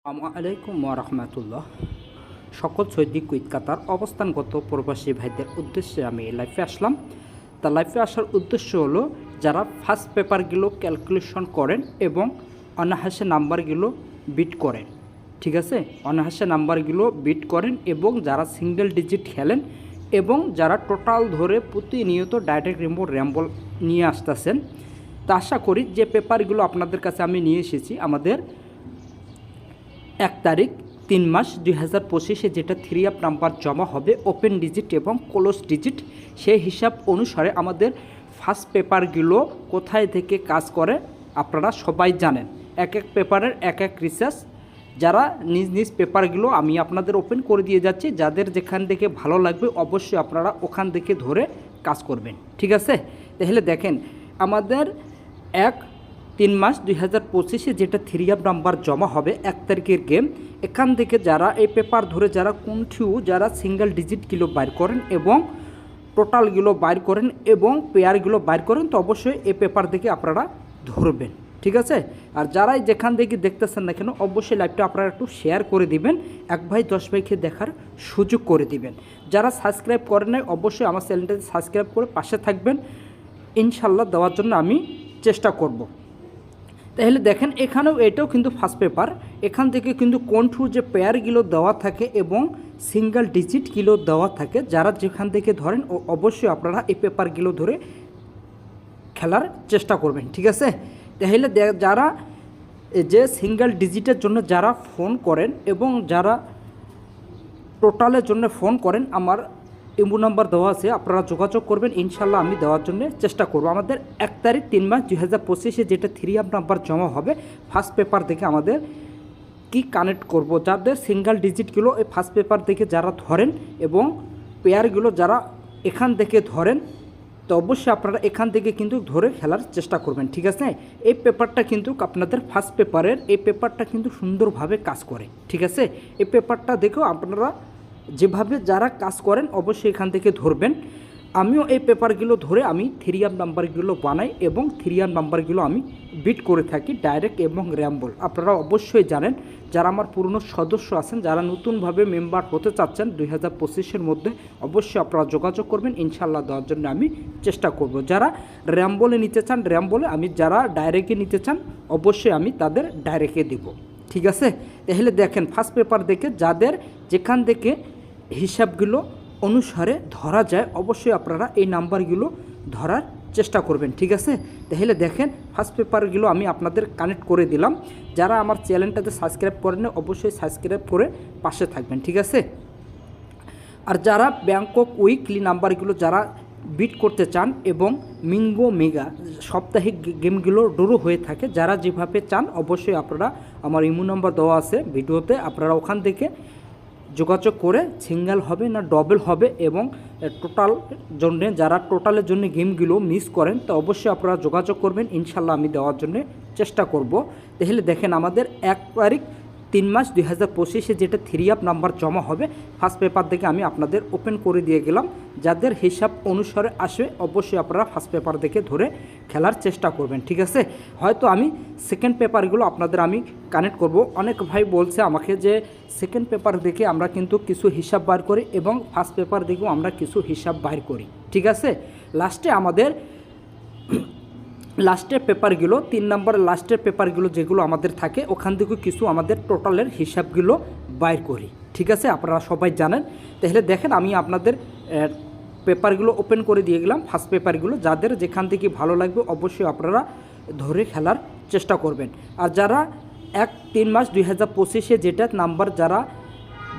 আসসালামু আলাইকুম রাহমাতুল্লাহ। সকল সৌদি কুইত কাতার অবস্থানগত প্রবাসী ভাইদের উদ্দেশ্যে আমি লাইফে আসলাম। তা লাইফে আসার উদ্দেশ্য হলো যারা ফার্স্ট পেপারগুলো ক্যালকুলেশন করেন এবং অনায়াসে নাম্বারগুলো বিট করেন, ঠিক আছে, অনায়াসে নাম্বারগুলো বিট করেন এবং যারা সিঙ্গেল ডিজিট খেলেন এবং যারা টোটাল ধরে প্রতিনিয়ত ডাইরেক্ট র্যাম্বল নিয়ে আসতেছেন। তা আশা করি যে পেপারগুলো আপনাদের কাছে আমি নিয়ে এসেছি আমাদের 1 তারিখ 3 মাস 2025 যেটা 3 আপ নাম্বার জমা হবে ওপেন ডিজিট এবং ক্লোজ ডিজিট, সেই হিসাব অনুসারে আমাদের ফার্স্ট পেপারগুলো কোথায় থেকে কাজ করে আপনারা সবাই জানেন। এক এক পেপারের এক এক রিসার্চ, যারা নিজ নিজ পেপারগুলো আমি আপনাদের ওপেন করে দিয়ে যাচ্ছি। যাদের যেখান থেকে ভালো লাগবে অবশ্যই আপনারা ওখান থেকে ধরে কাজ করবেন, ঠিক আছে। তাহলে দেখেন আমাদের 1-3 মাস 2025 যেটা 3 আপ নাম্বার জমা হবে 1 তারিখের গেম। এখান থেকে যারা এই পেপার ধরে যারা যারা সিঙ্গেল ডিজিটগুলো বাইর করেন এবং টোটালগুলো বাইর করেন এবং পেয়ারগুলো বাইর করেন, তো অবশ্যই এই পেপার থেকে আপনারা ধরবেন, ঠিক আছে। আর যারাই যেখান থেকে দেখতেছেন না কেন অবশ্যই লাইভটা আপনারা একটু শেয়ার করে দিবেন, 1 ভাই 10 ভাইকে দেখার সুযোগ করে দিবেন। যারা সাবস্ক্রাইব করেন নাই অবশ্যই আমার চ্যানেলটাতে সাবস্ক্রাইব করে পাশে থাকবেন, ইনশাল্লাহ দেওয়ার জন্য আমি চেষ্টা করব। তাহলে দেখেন এখানেও এটাও কিন্তু ফার্স্ট পেপার, এখান থেকে কিন্তু কন্ট্রোল যে পেয়ারগুলো দেওয়া থাকে এবং সিঙ্গেল ডিজিটগুলো দেওয়া থাকে, যারা যেখান থেকে ধরেন অবশ্যই আপনারা এই পেপারগুলো ধরে খেলার চেষ্টা করবেন, ঠিক আছে। তাহলে যারা যে সিঙ্গেল ডিজিটের জন্য যারা ফোন করেন এবং যারা টোটালের জন্য ফোন করেন, আমার ইমো নাম্বার দেওয়া আছে, আপনারা যোগাযোগ করবেন, ইনশাল্লাহ আমি দেওয়ার জন্য চেষ্টা করব। আমাদের 1 তারিখ 3 মাস 2025 যেটা 3 আপ নাম্বার জমা হবে ফার্স্ট পেপার থেকে আমাদের কি কানেক্ট করব। যাদের সিঙ্গেল ডিজিটগুলো এই ফার্স্ট পেপার থেকে যারা ধরেন এবং পেয়ারগুলো যারা এখান থেকে ধরেন, তো অবশ্যই আপনারা এখান থেকে কিন্তু ধরে খেলার চেষ্টা করবেন, ঠিক আছে। এই পেপারটা কিন্তু আপনাদের ফার্স্ট পেপারের এই পেপারটা কিন্তু সুন্দরভাবে কাজ করে, ঠিক আছে। এই পেপারটা দেখেও আপনারা যেভাবে যারা কাজ করেন অবশ্যই এখান থেকে ধরবেন। আমিও এই পেপারগুলো ধরে আমি 3 আপ নাম্বারগুলো বানাই এবং 3 আপ নাম্বারগুলো আমি বিট করে থাকি ডাইরেক্ট এবং র্যাম্বল। আপনারা অবশ্যই জানেন, যারা আমার পুরনো সদস্য আছেন, যারা নতুনভাবে মেম্বার হতে চাচ্ছেন 2025-এর মধ্যে, অবশ্যই আপনারা যোগাযোগ করবেন, ইনশাল্লাহ দেওয়ার জন্য আমি চেষ্টা করব। যারা র্যাম্বলে নিতে চান র্যাম্বলে, আমি যারা ডাইরেক্টে নিতে চান অবশ্যই আমি তাদের ডাইরেক্টে দিব, ঠিক আছে। তাহলে দেখেন ফার্স্ট পেপার দেখে যাদের যেখান থেকে হিসাবগুলো অনুসারে ধরা যায় অবশ্যই আপনারা এই নাম্বারগুলো ধরার চেষ্টা করবেন, ঠিক আছে। তাহলে দেখেন ফার্স্ট পেপারগুলো আমি আপনাদের কানেক্ট করে দিলাম। যারা আমার চ্যানেলটাতে সাবস্ক্রাইব করেন অবশ্যই সাবস্ক্রাইব করে পাশে থাকবেন, ঠিক আছে। আর যারা ব্যাংকক উইকলি নাম্বারগুলো যারা বিট করতে চান এবং মিঙ্গো মেগা সাপ্তাহিক গেমগুলো ড্র হয়ে থাকে, যারা যেভাবে চান অবশ্যই আপনারা আমার ইমো নাম্বার দেওয়া আছে ভিডিওতে, আপনারা ওখান থেকে যোগাযোগ করে সিঙ্গেল হবে না ডবল হবে এবং টোটাল জন্যে যারা টোটালের জন্য গেমগুলো মিস করেন, তো অবশ্যই আপনারা যোগাযোগ করবেন, ইনশাল্লাহ আমি দেওয়ার জন্য চেষ্টা করব। তাহলে দেখেন আমাদের 1 তারিখ 3 মাস 2025 যেটা 3 আপ নাম্বার জমা হবে ফার্স্ট পেপার থেকে আমি আপনাদের ওপেন করে দিয়ে গেলাম। যাদের হিসাব অনুসারে আসবে অবশ্যই আপনারা ফার্স্ট পেপার দেখে ধরে খেলার চেষ্টা করবেন, ঠিক আছে। হয়তো আমি সেকেন্ড পেপারগুলো আপনাদের আমি কানেক্ট করব। অনেক ভাই বলছে আমাকে যে সেকেন্ড পেপার দেখে আমরা কিন্তু কিছু হিসাব বার করি এবং ফার্স্ট পেপার দেখেও আমরা কিছু হিসাব বাইর করি, ঠিক আছে। লাস্টে আমাদের লাস্টের পেপারগুলো 3 নম্বরের লাস্টের পেপারগুলো যেগুলো আমাদের থাকে ওখান থেকেও কিছু আমাদের টোটালের হিসাবগুলো বাইর করি, ঠিক আছে, আপনারা সবাই জানেন। তাহলে দেখেন আমি আপনাদের পেপারগুলো ওপেন করে দিয়ে গেলাম ফার্স্ট পেপারগুলো, যাদের যেখান থেকে ভালো লাগবে অবশ্যই আপনারা ধরে খেলার চেষ্টা করবেন। আর যারা 1-3 মাস 2025 যেটা নাম্বার যারা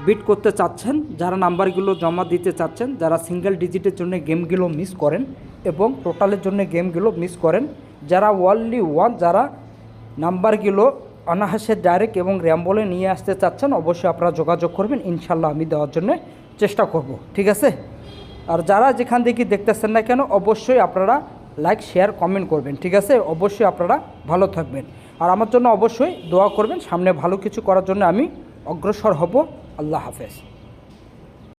বিট করতে চাচ্ছেন, যারা নাম্বারগুলো জমা দিতে চাচ্ছেন, যারা সিঙ্গেল ডিজিটের জন্য গেমগুলো মিস করেন এবং টোটালের জন্য গেমগুলো মিস করেন, যারা ওনলি ওয়ান যারা নাম্বারগুলো অনায়াসে ডাইরেক্ট এবং র্যাম্বলে নিয়ে আসতে চাচ্ছেন অবশ্যই আপনারা যোগাযোগ করবেন, ইনশাল্লাহ আমি দেওয়ার জন্য চেষ্টা করব, ঠিক আছে। আর যারা যেখান থেকে দেখতেছেন না কেন অবশ্যই আপনারা লাইক শেয়ার কমেন্ট করবেন, ঠিক আছে। অবশ্যই আপনারা ভালো থাকবেন আর আমার জন্য অবশ্যই দোয়া করবেন, সামনে ভালো কিছু করার জন্য আমি অগ্রসর হব। আল্লাহ হাফেজ।